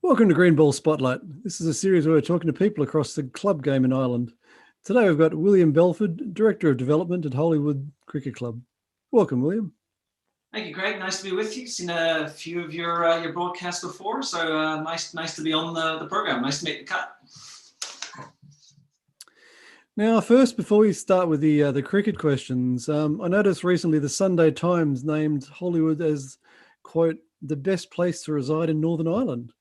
Welcome to Green Ball Spotlight. This is a series where we're talking to people across the club game in Ireland. Today we've got William Belford, Director of Development at Holywood Cricket Club. Welcome, William. Thank you, Greg. Nice to be with you. Seen a few of your broadcasts before, so nice to be on the program. Nice to make the cut. Now, first, before we start with the cricket questions, I noticed recently the Sunday Times named Holywood as, quote, the best place to reside in Northern Ireland.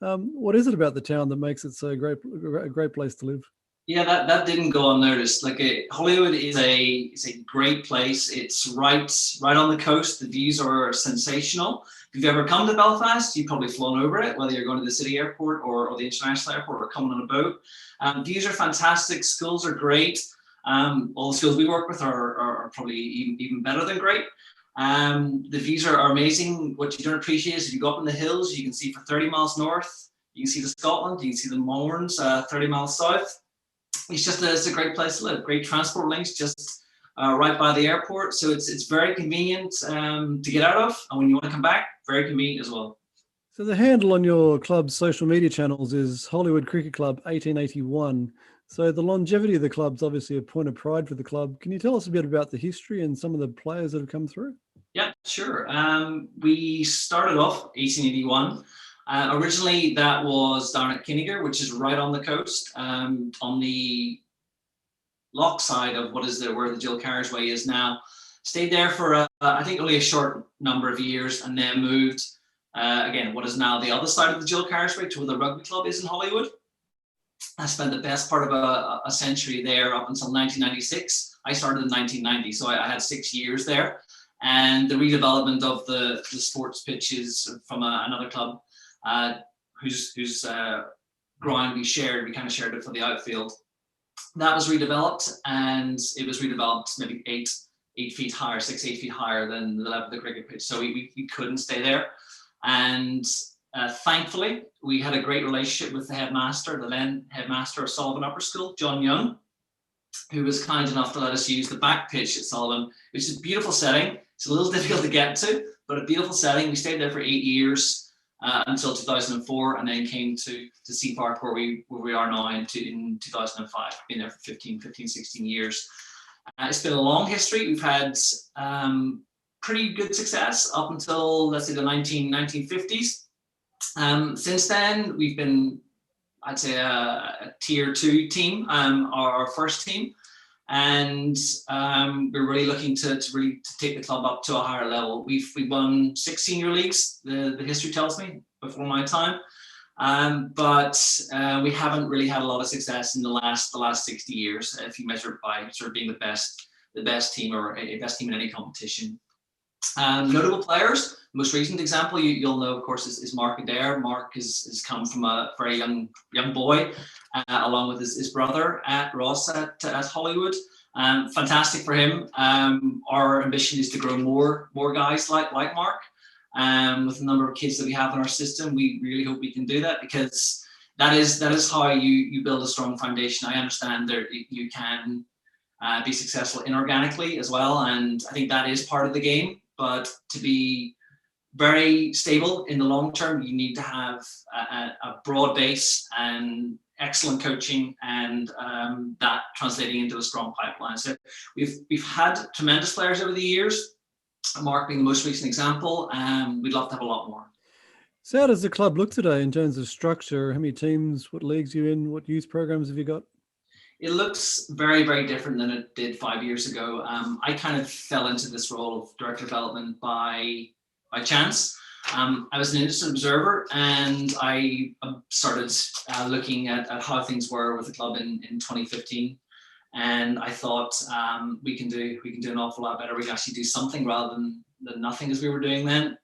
What is it about the town that makes it so a great place to live? Yeah, that didn't go unnoticed. Holywood is a great place. It's right on the coast. The views are sensational. If you've ever come to Belfast, you've probably flown over it, whether you're going to the city airport or the international airport or coming on a boat. Views are fantastic. Schools are great. All the schools we work with are probably even better than great. The views are amazing. What you don't appreciate is if you go up in the hills, you can see for 30 miles north, you can see the Scotland, you can see the Mournes 30 miles south. It's a great place to live. Great transport links just right by the airport. So it's very convenient to get out of. And when you want to come back, very convenient as well. So the handle on your club's social media channels is Holywood Cricket Club 1881. So the longevity of the club's obviously a point of pride for the club. Can you tell us a bit about the history and some of the players that have come through? Yeah, sure. We started off 1881. Originally, that was down at Kinniger, which is right on the coast, on the loch side of where the dual carriageway is now. Stayed there for I think only a short number of years, and then moved again what is now the other side of the dual carriageway to where the rugby club is in Holywood. I spent the best part of a century there up until 1996. I started in 1990, so I had 6 years there. And the redevelopment of the sports pitches from another club whose ground we kind of shared it for the outfield. That was redeveloped, and it was redeveloped maybe 8 feet higher, 8 feet higher than the level of the cricket pitch. So we couldn't stay there. And thankfully, we had a great relationship with the then headmaster of Sullivan Upper School, John Young, who was kind enough to let us use the back pitch at Sullivan, which is a beautiful setting. It's a little difficult to get to, but a beautiful setting. We stayed there for 8 years until 2004, and then came to Sea Park, where we are now in 2005. Been there for 16 years. It's been a long history. We've had pretty good success up until, let's say, the 1950s. Since then, we've been, I'd say, a tier 2 team, our first team. And we're really looking to take the club up to a higher level. We've won 6 senior leagues, the history tells me, before my time. But we haven't really had a lot of success in the last 60 years, if you measure it by sort of being the best team or a best team in any competition. Notable players, most recent example you'll know, of course, is Mark Adair. Mark has come from a very young boy, along with his brother Ross at Holywood. Fantastic for him. Our ambition is to grow more guys like Mark. With the number of kids that we have in our system, we really hope we can do that, because that is how you build a strong foundation. I understand that you can be successful inorganically as well, and I think that is part of the game. But to be very stable in the long term, you need to have a broad base and excellent coaching, and that translating into a strong pipeline. So we've had tremendous players over the years, Mark being the most recent example. We'd love to have a lot more. So how does the club look today in terms of structure? How many teams, what leagues you in, what youth programs have you got? It looks very, very different than it did 5 years ago. I kind of fell into this role of director of development by chance. I was an industry observer, and I started looking at how things were with the club in 2015. And I thought we can do an awful lot better. We can actually do something rather than nothing as we were doing then.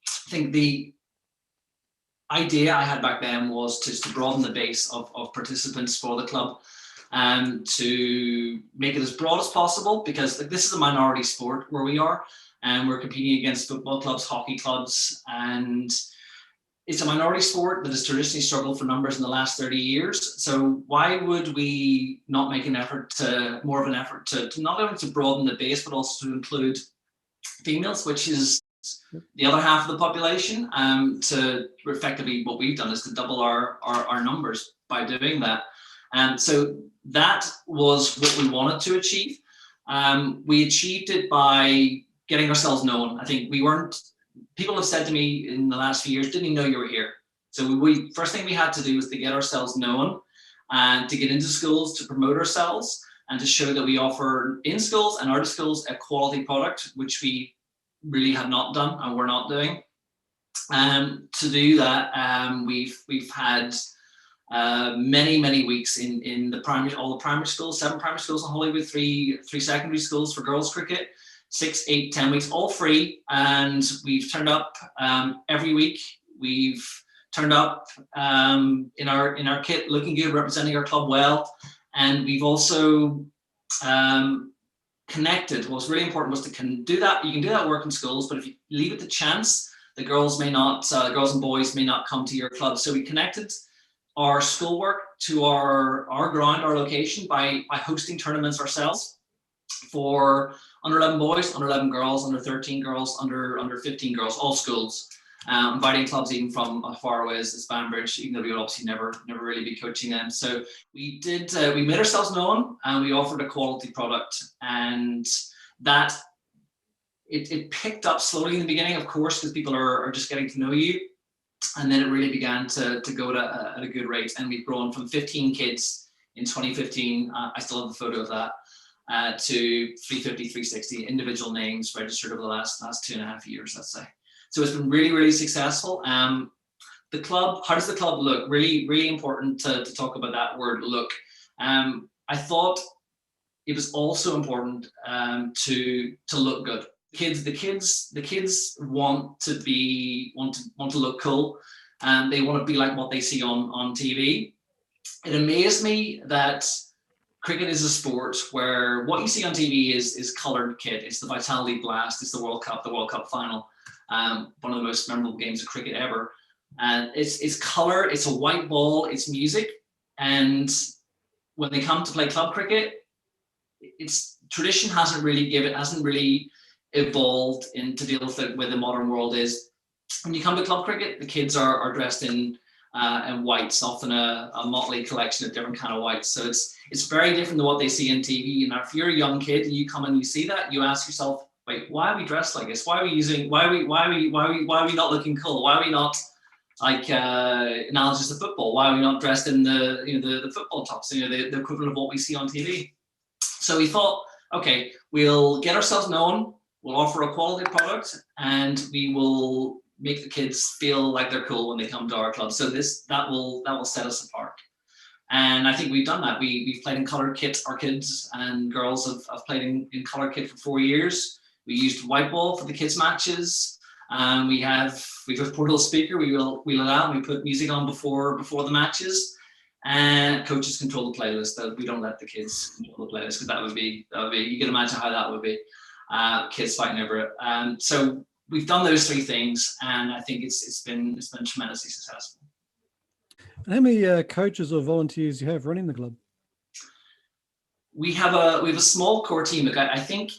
I think the idea I had back then was to broaden the base of participants for the club, and to make it as broad as possible, because this is a minority sport where we are, and we're competing against football clubs, hockey clubs, and it's a minority sport that has traditionally struggled for numbers in the last 30 years. So why would we not make more of an effort to not only to broaden the base, but also to include females, which is the other half of the population. To effectively, what we've done is to double our numbers by doing that. So that was what we wanted to achieve. We achieved it by getting ourselves known. I think people have said to me in the last few years, didn't even know you were here. So first thing we had to do was to get ourselves known and to get into schools, to promote ourselves and to show that we offer in schools and out of schools a quality product, which we really have not done and we're not doing. To do that, we've had many weeks in all the primary schools, 7 primary schools in Holywood, three secondary schools for girls cricket, 6, 8, 10 weeks, all free. And we've turned up every week. We've turned up in our kit, looking good, representing our club well. And we've also connected. What's really important was to do that. You can do that work in schools, but if you leave it to chance, the girls and boys may not come to your club. So we connected our schoolwork to our ground, our location, by hosting tournaments ourselves for under 11 boys, under 11 girls, under 13 girls, under 15 girls, all schools. Inviting clubs even from as far away as Banbridge, even though we would obviously never really be coaching them. So we made ourselves known and we offered a quality product, and that it picked up slowly in the beginning, of course, because people are just getting to know you. And then it really began to go at a good rate. And we've grown from 15 kids in 2015. I still have the photo of that. To 350, 360 individual names registered over the last 2.5 years, let's say. So it's been really successful. The club, how does the club look? Really important to talk about that word, look. I thought it was also important to look good. The kids want to look cool, and they want to be like what they see on TV. It amazed me that cricket is a sport where what you see on TV is coloured kit. It's the Vitality Blast. It's the World Cup final. One of the most memorable games of cricket ever. And it's colour. It's a white ball. It's music. And when they come to play club cricket, tradition hasn't really evolved to deal with it where the modern world is. When you come to club cricket, the kids are dressed in whites, often a motley collection of different kind of whites. So it's very different than what they see on TV. And if you're a young kid and you come and you see that, you ask yourself, wait, why are we dressed like this? Why are we not looking cool? Why are we not like analogous to football? Why are we not dressed in the football tops? The equivalent of what we see on TV. So we thought, okay, we'll get ourselves known. We'll offer a quality product, and we will make the kids feel like they're cool when they come to our club. So that will set us apart. And I think we've done that. We've played in colour kit. Our kids and girls have played in colour kit for 4 years. We used white ball for the kids' matches. We've a portable speaker. We wheel it out and we put music on before the matches. And coaches control the playlist. We don't let the kids control the playlist, because that would be you can imagine how that would be. Kids fighting over it. So we've done those 3 things, and I think it's been tremendously successful. And how many coaches or volunteers do you have running the club? We have a small core team. Look, I think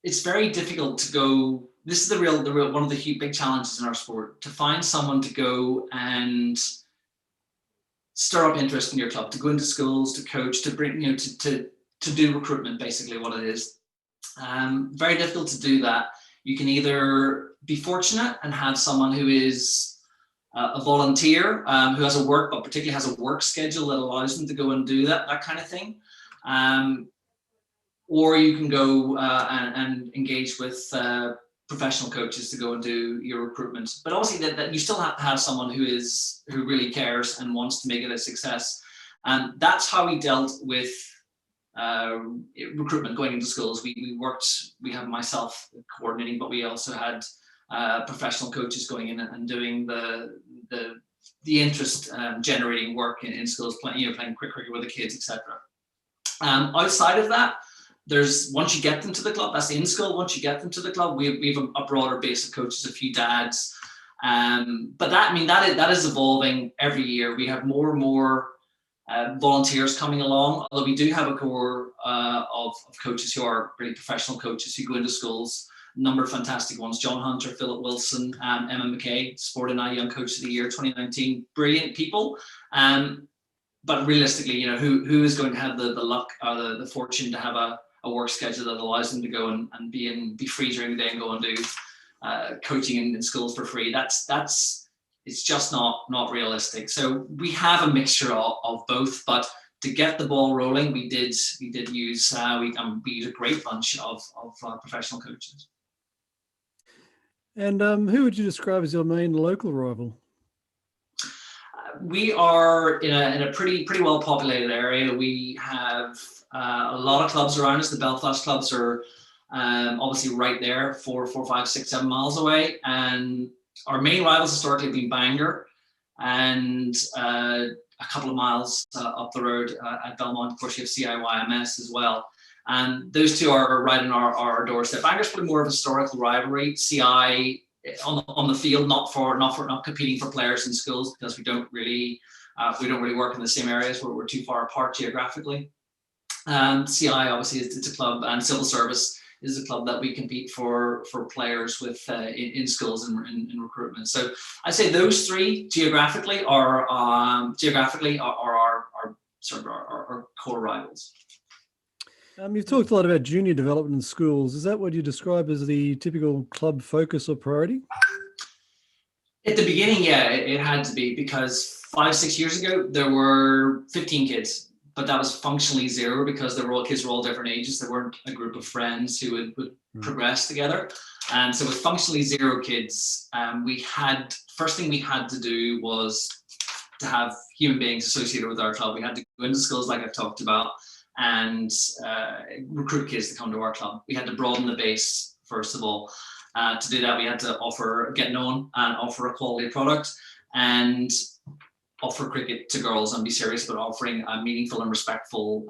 it's very difficult to go. This is the real one of the big challenges in our sport, to find someone to go and stir up interest in your club, to go into schools, to coach, to bring to do recruitment, basically what it is. Very difficult to do that. You can either be fortunate and have someone who is a volunteer, who has particularly has a work schedule that allows them to go and do that kind of thing. Or you can go and engage with professional coaches to go and do your recruitment. But obviously that you still have to have someone who really cares and wants to make it a success. And that's how we dealt with recruitment going into schools. We have myself coordinating, but we also had professional coaches going in and doing the interest generating work in schools, playing cricket with the kids, etc. Outside of that, once you get them to the club, that's in school. Once you get them to the club, we have a broader base of coaches, a few dads, but that is evolving every year. We have more and more volunteers coming along, although we do have a core of coaches who are really professional coaches who go into schools number of fantastic ones. John Hunter, Philip Wilson, Emma McKay, Sport and I Young Coach of the Year 2019. Brilliant people. But realistically, you know, who is going to have the luck or the fortune to have a work schedule that allows them to go and be free during the day and go and do coaching in schools for free? It's just not realistic. So we have a mixture of both, but to get the ball rolling, we did use we used a great bunch of professional coaches. And who would you describe as your main local rival? We are in a pretty well populated area. We have a lot of clubs around us. The Belfast clubs are obviously right there, 4, 5, 6, 7 miles away. And our main rivals historically have been Bangor and a couple of miles up the road at Belmont. Of course, you have CIYMS as well. And those two are right on our doorstep. Bangor's probably more of a historical rivalry. CI on the field, not competing for players in schools, because we don't really work in the same areas where we're too far apart geographically. CI obviously it's a club, and Civil Service is a club that we compete for players with in schools and in recruitment. So I say those three geographically are our core rivals. You've talked a lot about junior development in schools. Is that what you describe as the typical club focus or priority? At the beginning, yeah, it had to be, because 5-6 years ago, there were 15 kids, but that was functionally zero because kids were all different ages. There weren't a group of friends who would progress together. And so with functionally zero kids, first thing we had to do was to have human beings associated with our club. We had to go into schools like I've talked about and recruit kids to come to our club. We had to broaden the base, first of all. To do that, we had to get known and offer a quality product and offer cricket to girls and be serious about offering a meaningful and respectful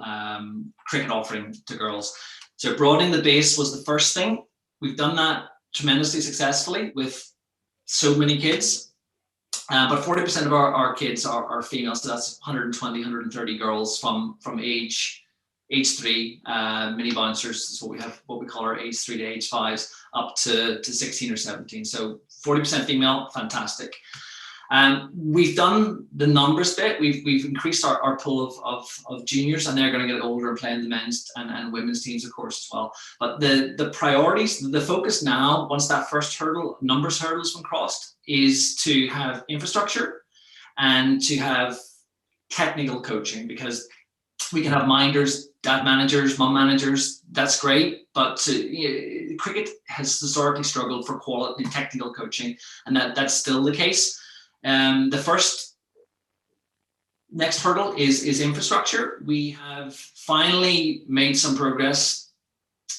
cricket offering to girls. So broadening the base was the first thing. We've done that tremendously successfully with so many kids. But 40% of our kids are female, so that's 120, 130 girls from age 3, mini bouncers is what we call our age 3 to age 5s, up to 16 or 17. So 40% female, fantastic. We've done the numbers bit. We've increased our pool of juniors, and they're going to get older and play in the men's and women's teams, of course, as well. But the priorities, the focus now, once that first numbers hurdle has been crossed, is to have infrastructure and to have technical coaching, because we can have minders, dad managers, mum managers. That's great, but cricket has historically struggled for quality technical coaching, and that's still the case. The next hurdle is infrastructure. We have finally made some progress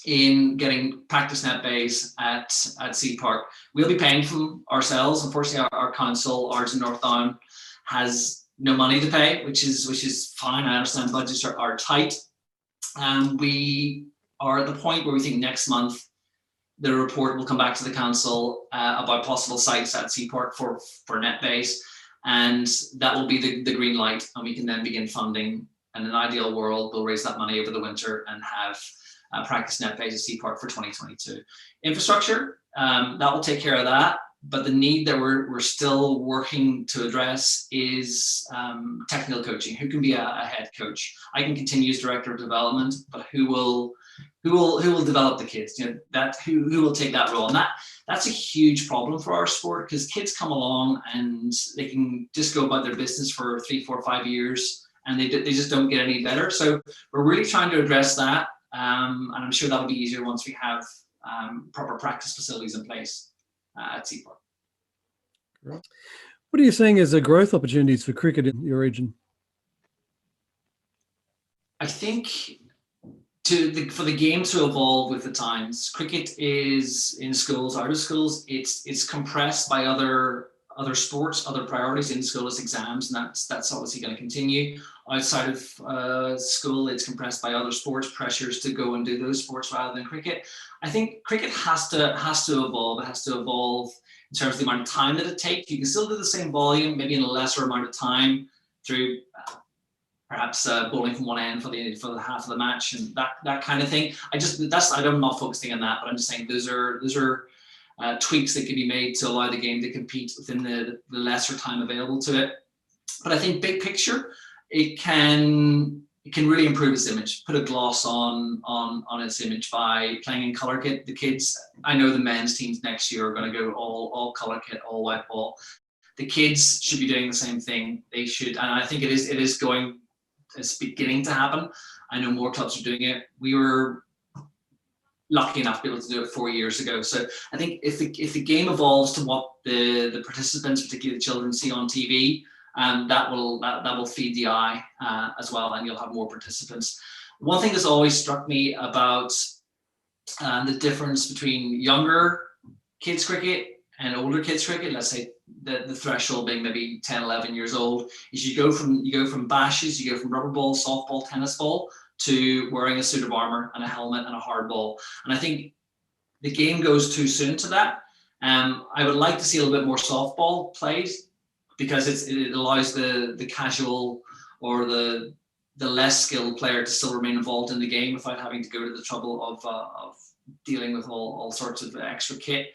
in getting practice net bays at Sea Park. We'll be paying for them ourselves. Unfortunately, our council, ours in North Down, has no money to pay, which is fine. I understand budgets are tight. We are at the point where we think next month the report will come back to the council about possible sites at Sea Park for net bays, and that will be the green light, and we can then begin funding. And in an ideal world, we'll raise that money over the winter and have practice net bays at Sea Park for 2022. Infrastructure, that will take care of that. But the need that we're still working to address is technical coaching. Who can be a head coach? I can continue as director of development, but who will develop the kids? Who will take that role? And that's a huge problem for our sport, because kids come along and they can just go about their business for 3, 4, 5 years, and they just don't get any better. So we're really trying to address that, and I'm sure that'll be easier once we have proper practice facilities in place at Sea Park. What are you seeing as the growth opportunities for cricket in your region? I think for the game to evolve with the times, cricket is in schools, out of schools. It's compressed by other sports, other priorities. In school is exams, and that's obviously going to continue. Outside of school, it's compressed by other sports, pressures to go and do those sports rather than cricket. I think cricket has to evolve. It has to evolve in terms of the amount of time that it takes. You can still do the same volume, maybe in a lesser amount of time, through perhaps bowling from one end for the half of the match, and that kind of thing. I'm not focusing on that, but I'm just saying those are tweaks that can be made to allow the game to compete within the lesser time available to it. But I think big picture, it can really improve its image, put a gloss on its image by playing in color kit. The kids, I know the men's teams next year are going to go all color kit, all white ball. The kids should be doing the same thing. They should, and I think it's beginning to happen. I know more clubs are doing it. We were lucky enough to be able to do it 4 years ago. So I think if the game evolves to what the participants, particularly the children, see on TV, that will feed the eye as well, and you'll have more participants. One thing that's always struck me about the difference between younger kids cricket and older kids cricket, let's say the threshold being maybe 10, 11 years old, is you go from bashes, you go from rubber ball, softball, tennis ball, to wearing a suit of armor and a helmet and a hard ball. And I think the game goes too soon to that. I would like to see a little bit more softball played, because it allows the casual or the less skilled player to still remain involved in the game without having to go to the trouble of dealing with all sorts of extra kit.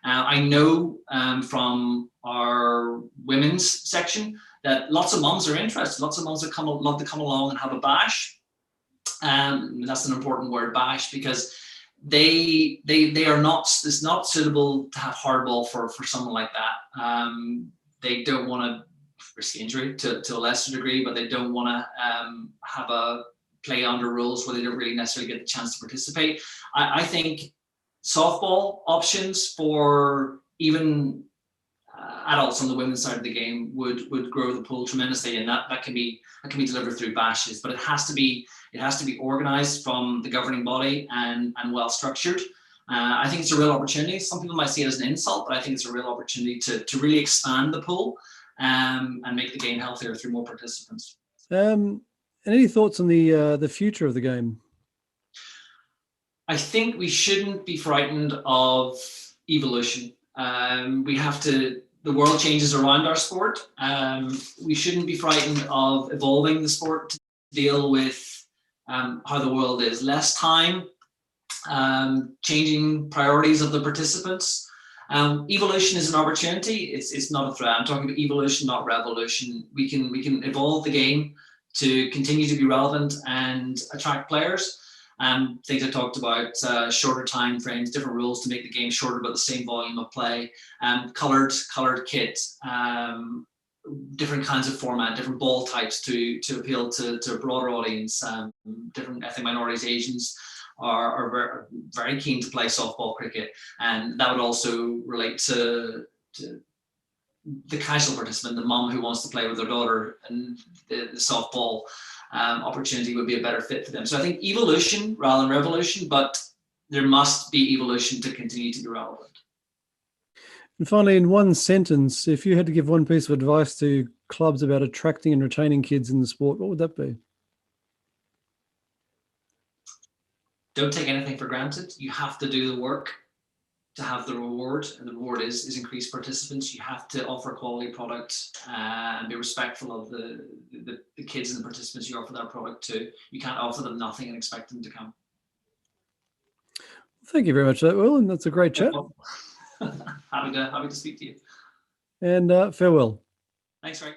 I know from our women's section that lots of mums are interested. Lots of mums that love to come along and have a bash. That's an important word, bash, because they are not. It's not suitable to have hardball for someone like that. They don't want to risk injury to a lesser degree, but they don't want to have a play under rules where they don't really necessarily get the chance to participate. I think softball options for even adults on the women's side of the game would grow the pool tremendously, and that can be delivered through bashes. But it has to be organized from the governing body and well structured. I think it's a real opportunity. Some people might see it as an insult, but I think it's a real opportunity to really expand the pool and make the game healthier through more participants. Any thoughts on the future of the game? I think we shouldn't be frightened of evolution. The world changes around our sport. We shouldn't be frightened of evolving the sport to deal with how the world is. Less time, changing priorities of the participants. Evolution is an opportunity. It's not a threat. I'm talking about evolution, not revolution. We can evolve the game to continue to be relevant and attract players. Things I talked about, shorter time frames, different rules to make the game shorter but the same volume of play, colored kit, different kinds of format, different ball types to appeal to a broader audience. Different ethnic minorities, Asians are very keen to play softball cricket, and that would also relate to the casual participant, the mum who wants to play with their daughter, and the softball opportunity would be a better fit for them. So I think evolution rather than revolution, but there must be evolution to continue to be relevant. And finally, in one sentence, if you had to give one piece of advice to clubs about attracting and retaining kids in the sport, what would that be? Don't take anything for granted. You have to do the work to have the reward, and the reward is increased participants. You have to offer quality product and be respectful of the kids and the participants you offer that product to. You can't offer them nothing and expect them to come. Thank you very much for that, Will, and that's a great chat. Happy to speak to you. And farewell. Thanks, Rick.